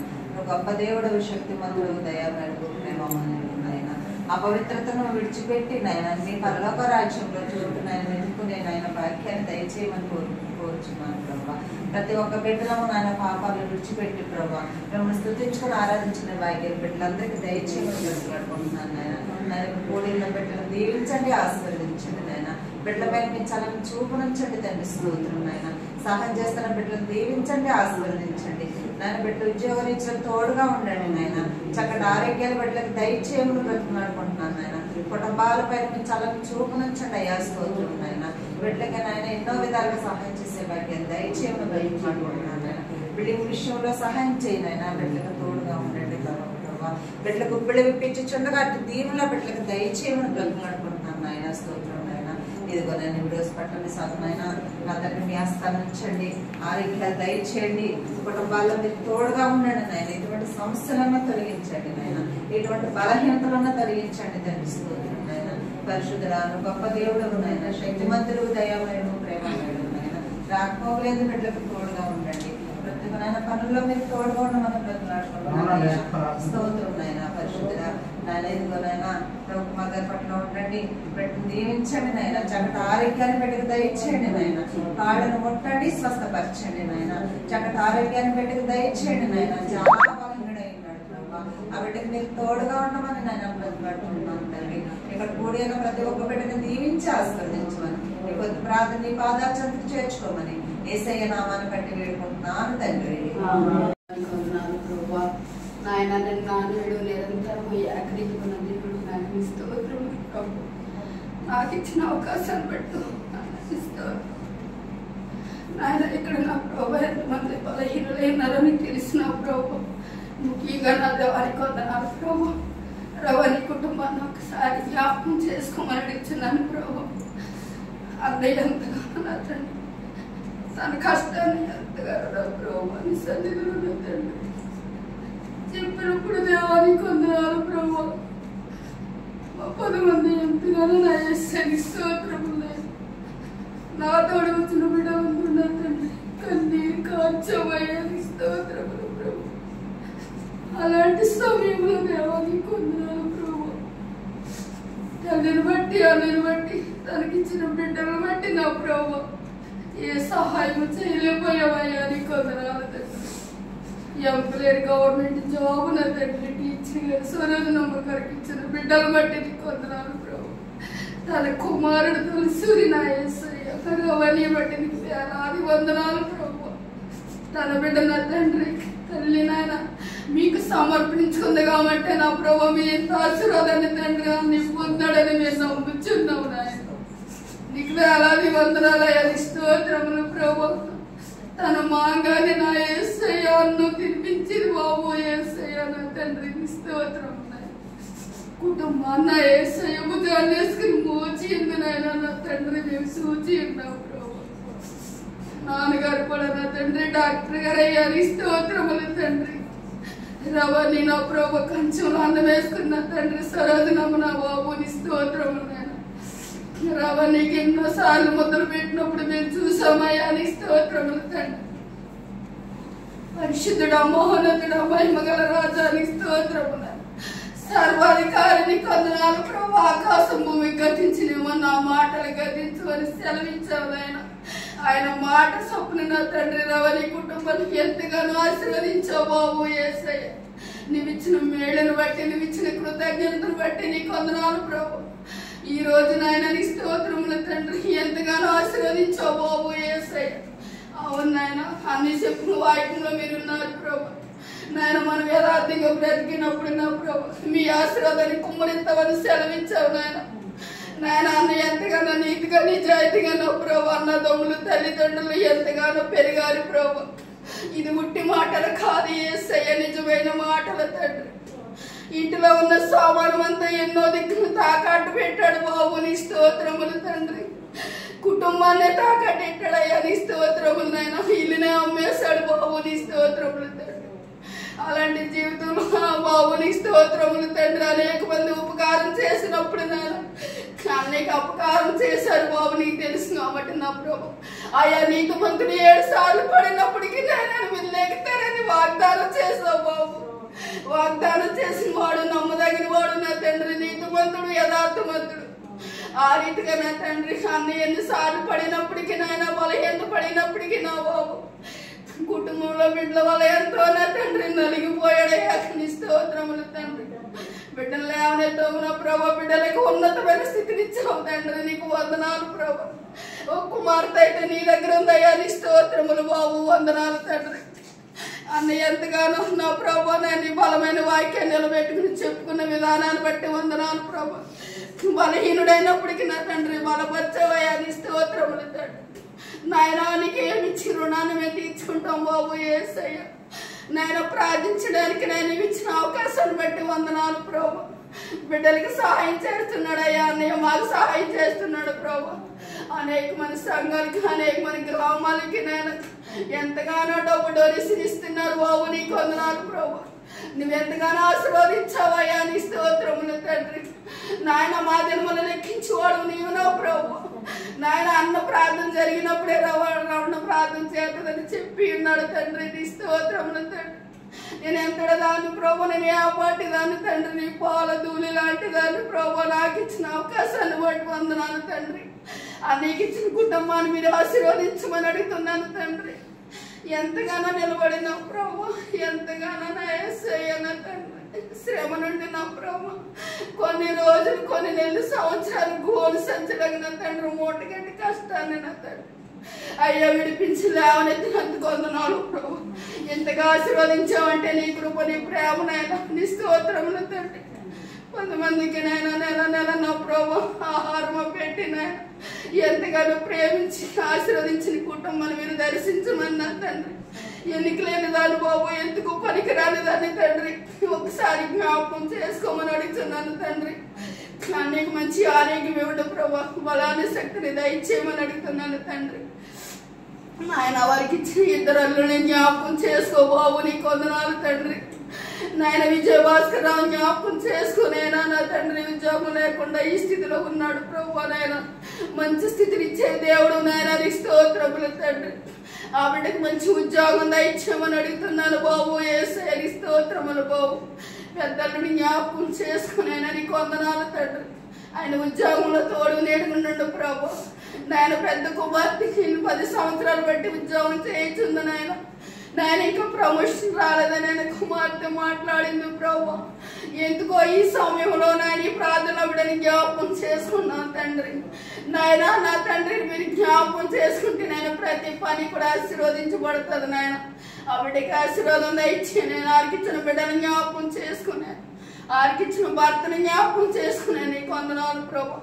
గొప్ప దేవుడు, శక్తిమంతుడు, దయామయుడు, ప్రేమమయుడు నాయన. అపవిత్రతను విడిచిపెట్టి నాయన మీ పరలోక రాజ్యంలో చోటు నాయన ఎదుర్కొనే నాయన వాక్యాన్ని దయచేయమని కోరుచున్నాను ప్రభా. ప్రతి ఒక్క బిడ్డలను నాయన పాపాలు విడిచిపెట్టి ప్రభా మిమ్మల్ని స్తుతించుకుని ఆరాధించిన భాగ్యం బిడ్డలందరికీ దయచేయమని తెలుసుకుంటున్నాను నాయన. నాయన కూడిన బిడ్డలను దీవించండి, ఆశీర్వదించండి నాయన. బిడ్డలపై మీ చలని చూపునుంచండి తండ్రి. స్తోత్రం నాయన. సహాయం చేస్తున్న బిడ్డలను దీవించండి, ఆశీర్వదించండి నాయన. బిడ్డ ఉద్యోగరీత్యా తోడుగా ఉండండి నాయన. చక్కటి ఆరోగ్యాల బిడ్డలకు దయచేయమని బ్రతుకులాడుకుంటున్నాను నాయన. కుటుంబాలపై మీ చలని చూపునుంచండి అయ్యా. స్తోత్రం నాయన. బిడ్డలకి నాయన ఎన్నో విధాలుగా సహాయం చేసే భాగ్యం దయచేయమని బ్రతుకులాడుకుంటున్నాను నాయన. బిల్డింగ్ విషయంలో సహాయం చేయనైనా బిడ్డలకు తోడుగా ఉండండి ప్రభావ. బిడ్డలకు గుప్పిళ్ళు విప్పించుండగా అటు దీవుల బిడ్డలకు దయచేయమని బ్రతుకులాడుకుంటున్నాను నాయన. స్తోత్రం నాయన. ఇదిగో నేను విడోస్ పట్టణి సాధనైనా నా తండ్రి మీ హస్తాన్ని ఉంచండి, ఆరోగ్యాలు దయచేయండి, కుటుంబాల్లో మీరు తోడుగా ఉండండి నాయన. ఎటువంటి సమస్యలను తొలగించండి నాయన. ఎటువంటి బలహీనతలను తొలగించండి తండ్రి. స్తోత్రం నాయన. పరిశుద్ధురాలు, గొప్ప దేవుడు నాయన. శక్తిమంతుడు, దయామయుడు, ప్రేమమయుడు నాయన. రాకపోలేదు బిడ్డలకు తోడుగా ఉండండి. ప్రతి నాయన పనుల్లో మీరు తోడుగా ఉండమని బ్రతుకులాడుకుంటున్నాను. స్తోత్రం నాయన. పరిశుద్ధురా నాయన. ఇదిగో నాయన మా గారి పట్ల ఉండండి, పెట్టిన దీవించండి నాయన. చక్కటి ఆరోగ్యాన్ని బిడ్డకు దయచేయండి నాయన. కాళ్ళను ముట్టండి, స్వస్థపరచండి నాయన. చక్కటి ఆరోగ్యాన్ని బిడ్డకు దయచేయండి నాయన. చాలా బలహీనుడైనాడు ప్రభా. ఆ బిడ్డకు మీరు తోడుగా ఉండమని నాయన బ్రతుకులాడుకుంటున్నాను తండ్రి. ఇక్కడ కూడి ఉన్న ప్రతి ఒక్క బిడ్డను దీవించి ఆశీర్వదించమని నీ కొద్ది ప్రార్థన నీ పాదాల చెంతకు చేర్చుకోమని యేసయ్య నామాన్ని బట్టి వేడుకుంటున్నాను తండ్రి. నాయన నిన్న నేడు నిరంతరము ఏకరీతికున్న దేవుడు నాయన. నీ స్తోత్రం ప్రభు. నాకు ఇచ్చిన అవకాశాన్ని పెట్టు నాయన. ఇక్కడ నా ప్రభు ఎంతమంది బలహీనులైనారని తెలిసిన ప్రభు ముఖ్యంగా నా దేవానికి వందనాలు ప్రభు. రవాణి కుటుంబాన్ని ఒకసారి జ్ఞాపకం చేసుకోమని అడుగుతున్నాను ప్రభు. అన్నయ్య ఎంతగానో నా తండ్రి తన కష్టాన్ని ఎంతగానో నా ప్రభు అని సన్నిధిలో తండ్రి చెప్పినప్పుడు దేవానికి వందనాలు ప్రభు. 10 మంది ఎంతగానో నా యేసుని స్తోత్రములు నా తోడు వచ్చిన బిడ్డ ఉంటున్నా తండ్రి కన్నీరు కార్చమయ్యాని స్తోత్రములు ప్రభు. అలాంటి సమయంలో దేవానికి వందనాలు ప్రభు. తల్లిని బట్టి అన్నని బట్టి తనకిచ్చిన బిడ్డలను బట్టి నా ప్రభు ఏ సహాయం చేయలేకపోయావయ్యా నీకు వందనాలు తండ్రి. ఎంప్లాయర్ గవర్నమెంట్ జాబ్ నా తండ్రి టీచింగ్ స్వరదు నమ్మకానికి ఇచ్చిన బిడ్డలు బట్టి నీకు వందనాలు ప్రభు. తన కుమారుడు తులసూరి నా యేసయ్య అవన్నీ బట్టి నీకు వేలాది వందనాలు ప్రభు. తన బిడ్డ నా తండ్రి తల్లి నాయన మీకు సమర్పించుకుంది కాబట్టి నా ప్రభు మీ ఎంత ఆశీర్వాదాన్ని తండ్రి నీ పొందాడని మేము నమ్ముచున్నాము నాయన. నీకు వేలాది వందనాలయ్యా స్తోత్రములు ప్రభు. తన మాంగాన్ని నా యేసయ్య అన్ను తినిపించింది బాబు యేసయ్య నా తండ్రి స్తోత్రం. కుటుంబాన్ని నా యేసయ్య భుజాన్ని వేసుకుని మోచింది నాయన నా తండ్రి మేము సూచి ఉన్నాం ప్రభు. నాన్నగారు కూడా నా తండ్రి డాక్టర్ గారు అయ్యారు స్తోత్రములు తండ్రి. రవాణి నా ప్రభు కంచెంలో అన్నం వేసుకున్న తండ్రి సరోజనమ్మ నా బాబుని స్తోత్రములు నాయన. రవాణికి ఎన్నోసార్లు మొదలు పెట్టినప్పుడు మేము చూసామయ్యా అని స్తోత్రములు తండ్రి. పరిశుద్ధుడా మోహనతుడా మహిమగల రాజాని స్తోత్రములు. సర్వాధికారిని కొందనాలు ప్రభు. ఆకాశం భూమి గతించినేమో నా మాటలు గతించమని సెలవించావు ఆయన. ఆయన మాట చొప్పున నా తండ్రి రవణి కుటుంబానికి ఎంతగానో ఆశీర్వదించావు బాబు యేసయ్య. నీవిచ్చిన మేళ్ళను బట్టి నీవిచ్చిన కృతజ్ఞతను బట్టి నీ కొందనాలు ప్రభు. ఈ రోజు నాయన నీ స్తోత్రములు తండ్రి ఎంతగానో ఆశీర్వదించావు బాబు యేసయ్య. అవును నాయన అన్ని చెప్పిన వాక్యంలో మీరున్నారు ప్రభు. నాయన మనం యథార్థంగా బ్రతికినప్పుడు నా ప్రభు మీ ఆశీర్వాదాన్ని కుమ్మరింతవని సెలవించావు నాయన. నాయన అన్న ఎంతగానో నీతిగా నిజాయితీగా నా ప్రభు అన్నదమ్ములు తల్లిదండ్రులు ఎంతగానో పెరిగారు ప్రభు. ఇది ఉట్టి మాటలు కాదు యేసయ్య నిజమైన మాటల తండ్రి. ఇంటిలో ఉన్న సామానం అంతా ఎన్నో దిక్కులు తాకట్టు పెట్టాడు బాబు నీ స్తోత్రములు తండ్రి. కుటుంబాన్ని తాకట్టెట్టాడయ్యా నీ స్తోత్రములు నాయన. ఇల్లునే అమ్మేశాడు బాబు నీ స్తోత్రములు తండ్రి. అలాంటి జీవితంలో బాబు నీ స్తోత్రములు తండ్రి. అనేక మంది ఉపకారం చేసినప్పుడు నాయన అనేక అపకారం చేశారు బాబు నీకు తెలుసు కాబట్టి నా ప్రభు. ఆయా నీకు మంత్రులు 7 సార్లు పడినప్పటికీ నేను మీరు లేకుతారని వాగ్దానం చేసావు బాబు. వాగ్దానం చేసిన వాడు నమ్మదగిన వాడు నా తండ్రి. నీతిమంతుడు యథార్థమంతుడు. ఆ రీతిగా నా తండ్రి అన్ని ఎన్నిసార్లు పడినప్పటికీ నాయన బలహీనత పడినప్పటికీ నా బాబు కుటుంబంలో బిడ్డల వల్ల ఎంతో నా తండ్రి నలిగిపోయాడయ్యా నీ స్తోత్రములు తండ్రి. బిడ్డలు లేవనెత్తాము నా ప్రభు. బిడ్డలకు ఉన్నతమైన స్థితిని ఇచ్చావు తండ్రి నీకు వందనాలు ప్రభు. ఓ కుమార్తె అయితే నీ దగ్గర ఉందయ్యా నీ స్తోత్రములు బాబు వందనాలు తండ్రి. అన్న ఎంతగానో నా ప్రభు నేను బలమైన వాక్యాన్ని నిలబెట్టుకుని చెప్పుకున్న విధానాన్ని బట్టి వందనాలు ప్రభు. బలహీనుడైనప్పటికీ నా తండ్రి బలపరచవయ్యా నీ స్తోత్రములు తండ్రి. నాయనానికి ఏమిచ్చి రుణాన్ని మేము తీర్చుకుంటాం బాబు యేసయ్య. నాయన ప్రార్థించడానికి నేను ఇచ్చిన అవకాశాన్ని బట్టి వందనాలు ప్రభు. బిడ్డలకి సహాయం చేస్తున్నాడు అయ్యా అన్నయ్య మాకు సహాయం చేస్తున్నాడు ప్రభు. అనేక మంది సంఘాలకి అనేక మంది గ్రామాలకి నేను ఎంతగానో డబ్బు డొనేషన్ ఇస్తున్నారు బాబు నీకు వందనాలు ప్రభు. నువ్వెంతగానో ఆశీర్వదించావయ్యా నీ స్తోత్రములు తండ్రి. నాయన మా దినములు లెక్కించేవాడు నీవు నా ప్రభు. నాయన అన్న ప్రార్థన జరిగినప్పుడే రవణ ప్రార్థన చేతదని చెప్పి ఉన్నాడు తండ్రి నీ స్తోత్రములు తండ్రి. నేను ఎంతటి దాన్ని ప్రభు నేను ఏపాటి దాన్ని తండ్రి నీ పాల ధూళి లాంటి దాన్ని ప్రభు నాకు ఇచ్చిన అవకాశాన్ని బట్టి వందనాలు తండ్రి. నీకు ఇచ్చిన కుటుంబాన్ని మీరు ఆశీర్వదించమని అడుగుతున్నాను తండ్రి. ఎంతగానో నిలబడిన ప్రభు ఎంతగానో నా యేసయ్య నా తండ్రి. శ్రమ నుండి నా ప్రభు కొన్ని రోజులు కొన్ని నెలలు సంవత్సరాలు గోలు సంచలగిన తండ్రి మూటగంటి కష్టాన్ని నా తండ్రి అయ్యా విడిపించి లేవనెత్తినందుకు వందనాలు ప్రభు. ఎంతగా ఆశీర్వదించావంటే నీ కృప నీ ప్రేమనైనా నీ స్తోత్రములు తండ్రి. కొంతమందికి నేను నెల నెల నా ప్రభు ఆహారము పెట్టిన ఎంతగానో ప్రేమించి ఆశీర్వదించిన కుటుంబాన్ని మీరు దర్శించమన్నా తండ్రి. ఎన్నికలేని దాని బాబు, ఎందుకు పనికిరాని దాన్ని తండ్రి ఒకసారి జ్ఞాపకం చేసుకోమని అడుగుతున్నాను తండ్రి. నీకు మంచి ఆరోగ్యం ఇవ్వడం ప్రభా, బలాన్ని శక్తిని దయచేయమని అడుగుతున్నాను తండ్రి. ఆయన వారికి ఇచ్చిన ఇద్దరు జ్ఞాపకం చేసుకో బాబు, నీకు వందనాలు తండ్రి. నాయన విజయభాస్కర్ రావు జ్ఞాపకం చేసుకునేనా నా తండ్రి, ఉద్యోగం లేకుండా ఈ స్థితిలో ఉన్నాడు ప్రభు. నాయన మంచి స్థితిని ఇచ్చే దేవుడు నాయన, నీ స్తోత్రములు తండ్రి. ఆ బిడ్డకు మంచి ఉద్యోగం దయచేయమని అడుగుతున్నాను బాబు. యేసయ్య నీ స్తోత్రములు బాబు. పెద్దలను జ్ఞాపకం చేసుకునేనా, నీకు వందనాలు తండ్రి. ఆయన ఉద్యోగంలో తోడు నేడుకుంటుండు ప్రభు. నాయన పెద్ద కుమార్తెకి 10 సంవత్సరాలు బట్టి ఉద్యోగం చేయించుంది నాయన. నాయన ఇంకా ప్రమోషన్ రాలేదని ఆయన కుమార్తె మాట్లాడింది ప్రభు. ఎందుకో ఈ సమయంలో నాయన ఈ ప్రార్థన బిడ్డని జ్ఞాపకం చేసుకున్నాను తండ్రి. నాయన నా తండ్రిని మీరు జ్ఞాపకం చేసుకుంటే నేను ప్రతి పని కూడా ఆశీర్వదించబడుతుంది నాయన. ఆ బిడ్డకి ఆశీర్వాదం దయచి నేను ఆర్కిచ్చిన బిడ్డను జ్ఞాపకం చేసుకున్నాను, ఆర్కిచ్చిన భర్తను జ్ఞాపకం చేసుకున్నాను. నీకు వందనాలు ప్రభు.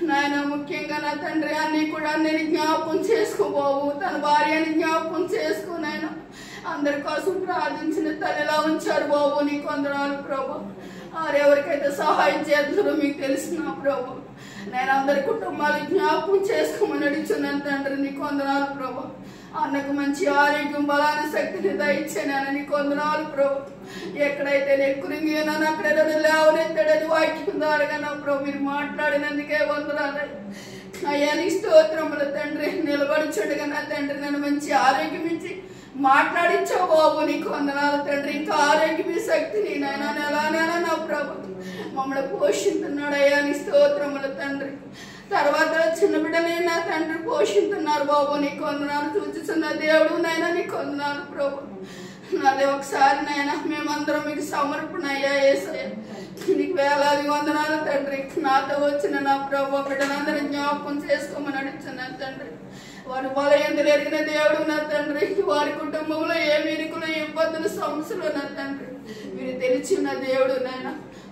నాయన ముఖ్యంగా నా తండ్రి అన్ని కూడా నేను జ్ఞాపకం చేసుకోబోవు, తన భార్యని జ్ఞాపకం చేసుకున్నాయన. అందరి కోసం ప్రార్థించిన తల్లిలా ఉంచారు బాబు, నీకు వందనాలు ప్రభు. ఎవరికైతే సహాయం చేస్తారో మీకు తెలిసిన ప్రభు. నేను అందరి కుటుంబాలు జ్ఞాపకం చేసుకోమని అడుగుతున్నాను తండ్రి, నీకు వందనాలు ప్రభు. అన్నకు మంచి ఆరోగ్యం, బలాన్ని, శక్తిని దయచేనాను, నీకు వందనాలు ప్రభు. ఎక్కడైతే నెక్కురింగినాను అక్కడ లేవనెత్తాడని వాక్యం ద్వారాగా నా ప్రభు మీరు మాట్లాడినందుకే వందనాలు అయ్యా. నీ స్తోత్రములు తండ్రి. నిలబడుచుండగా నా తండ్రి నన్ను మంచి ఆరోగ్యం ఇచ్చి మాట్లాడించావు బాబు, నీకు వందనాలు తండ్రి. ఇంకా ఆరోగ్యం శక్తిని నాయన నెలా నా ప్రభు మమ్మల్ని పోషిస్తున్నాడు అయ్యా. నీ స్తోత్రములు తండ్రి. తర్వాత చిన్న బిడ్డనే నా తండ్రి పోషిస్తున్నారు బాబు, నీకు వందనాలు. చూచుతున్న దేవుడు నాయన, నీకు వందనాలు ప్రభు. నాదే ఒకసారి నాయన మేమందరం మీకు సమర్పణ అయ్యా యేసయ్య, నీకు వేలాది వందనాలు తండ్రి. నాతో వచ్చిన నా ప్రభు బిడ్డలందరూ జ్ఞాపకం చేసుకోమని అడుగుతున్నాను తండ్రి. వారి బలయంతులు ఎరిగిన దేవుడు నా తండ్రి. వారి కుటుంబంలో ఏ ఇరుకులు, ఇబ్బందులు, సమస్యలు నా తండ్రి మీరు తెలిసిన దేవుడు నాయన.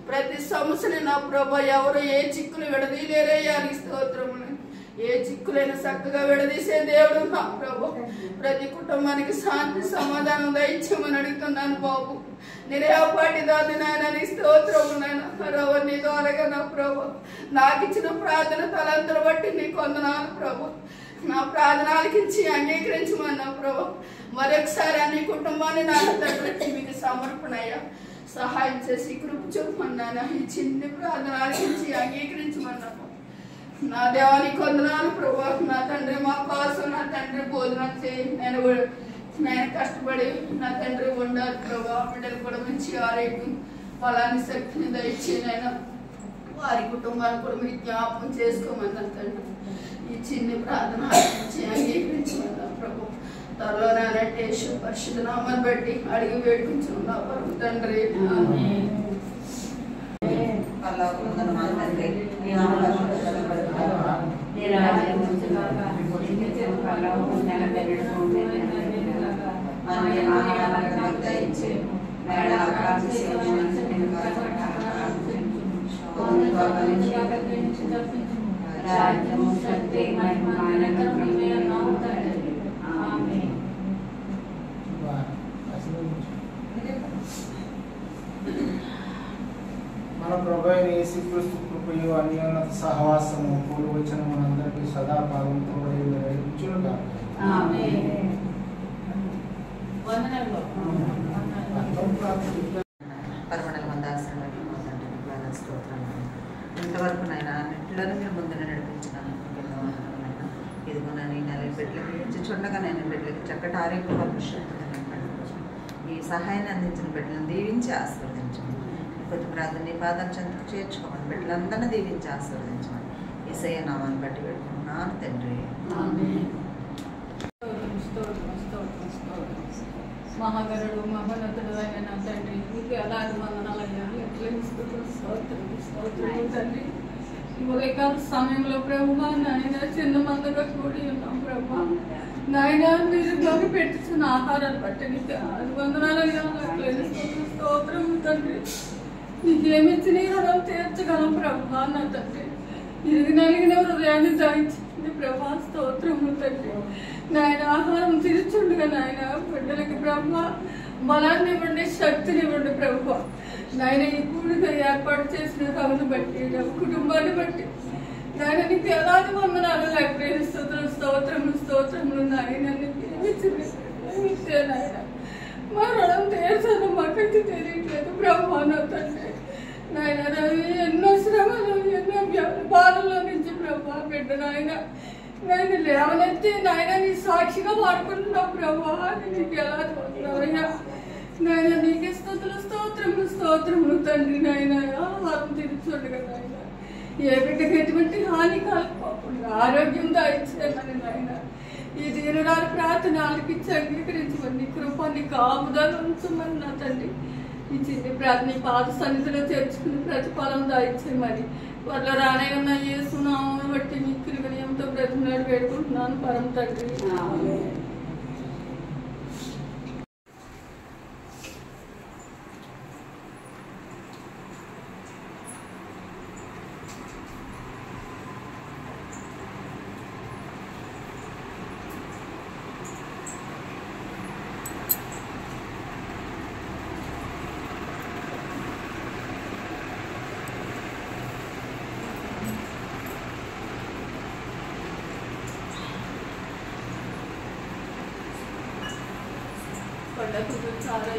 ప్రతి సమస్యని నా ప్రభు ఎవరు ఏ చిక్కులు విడదీయలేరయ్యా. నీ స్తోత్రములు. ఏ చిక్కులైనా చక్కగా విడదీసే దేవుడు నా ప్రభు. ప్రతి కుటుంబానికి శాంతి సమాధానం దయచేయమని అడుగుతున్నాను బాబు. నిరేపాటి దాది నాయన, నీ స్తోత్రములు నాయన. రవన్నీ ద్వారాగా నా ప్రభు నాకు ఇచ్చిన ప్రార్థన తలంతలు బట్టి నీకు వందనాలు ప్రభు. నా ప్రార్థనలకి ఇచ్చి అంగీకరించమన్నా ప్రభు. మరొకసారి అన్ని కుటుంబాన్ని నా తండ్రి మీకు సమర్పణయ్యా. సహాయం చేసి కృప చూపమన్నాను. ఈ చిన్ని ప్రార్థనలకి ఇచ్చి అంగీకరించమన్నా నా దేవానికి వందనాలు ప్రభు. నా తండ్రి మా కోసం నా తండ్రి భోజనం చేయి. నేను కష్టపడి నా తండ్రి ఉండాలి ప్రభు. బిడ్డలు కూడా మంచి ఆరోగ్యం, బలాన్ని, శక్తిని దయచేయనైనా వారి కుటుంబాన్ని కూడా మీరు జ్ఞాపకం చేసుకోమన్నా తండ్రి. ఈ చిన్ని ప్రార్థన అంగీకరించమన్నా ప్రభు. త్వరలో నానేసు పరిశుద్ధ నామాన్ని బట్టి అడిగి వేడుకుంటున్నా ప్రభు తండ్రి. మన ప్రభు అయిన యేసుక్రీస్తు కృపయు అన్యోన్యత సహవాసము కూడి వచ్చిన మనందరికీ సదాకాలం తోడైంచునుగా. పరమణల మందాసన స్తోత్రం. ఇంతవరకు నాయన అన్నింటిలోనూ మీరు ముందునే నడిపించినాను. ఇదిగో నన్ను ఈ నెల బిడ్డలకి నుంచి చూడగా నేను బిడ్డలకి చక్కటి ఆరోగ్య పరిశుద్ధతను ఈ సహాయాన్ని అందించిన బిడ్డలను దీవించి ఆశీర్వదించండి. కొద్ది ప్రార్థన నీ పాదం చెంతకు చేర్చుకోమని బిడ్డలందరినీ దీవించి ఆశీర్వదించమని యేసయ్య నామాన్ని బట్టి పెట్టుకున్నాను తండ్రి. మహాగరుడు, మహోన్నతుడు అయిన నా తండ్రి నీకు ఎలాంటి వందనాలయ్యా. స్తోత్రం తండ్రి. ఉదయకాల సమయంలో ప్రభు నాయన చిన్న మందుగా కూడి ఉన్నాం ప్రభు. నాయన మీరు మాకు పెట్టించిన ఆహారాలు బట్టి నీకు వందనాలయ్యా. స్తోత్రం తండ్రి. నీకేమిచ్చి నీ రుణం తీర్చగలం ప్రభా నా తండ్రి. ఇరుగు నలిగిన హృదయాన్ని దాయించింది ప్రభా, స్తోత్రము తండ్రి. నాయన ఆహారం తీర్చుండగా నాయన బిడ్డలకి ప్రభా బలాన్ని ఇవ్వండి, శక్తిని ఇవ్వండి ప్రభా. నాయన ఈ కూడిగా ఏర్పాటు చేసిన సభను బట్టి కుటుంబాన్ని బట్టి నాయన నీకు ఎలాంటి వందనాలు లేకపోయిన స్తోత్రములు నాయన ఇచ్చే నాయన. మా రుణం తీర్చడం మాకైతే తెలియట్లేదు ప్రభా నా తండ్రి. నాయన ఎన్నో శ్రమలు ఎన్నో బాధల్లో నుంచి ప్రభా బిడ్డ నాయన లేవనెత్తి నాయన నీ సాక్షిగా వాడుకుంటున్నావు ప్రభా. నీకు ఎలా చూస్తున్నావయ్యా నాయన, నీకే స్తోత్రములు తండ్రి. నాయన ఆహారం తీర్చుండగా నాయన ఏ బిడ్డకి ఎటువంటి హాని కలగకుండా ఆరోగ్యం దాయిచ్చేయమని నాయన ఈ దీనురాలు ప్రార్థన ఆలకించి అంగీకరించమని కృపాన్ని కాపుదల ఉంచమని నా తండ్రి. ఈ చిన్ని ప్రార్థన పాద సన్నిధిలో చేర్చుకుని ప్రతిఫలం దాయిచ్చేయమని వాళ్ళ రానే ఉన్న యేసునామమును బట్టి మిక్కిలి వినయంతో బ్రతిమలాడి వేడుకుంటున్నాను పరమ తండ్రి. చాలా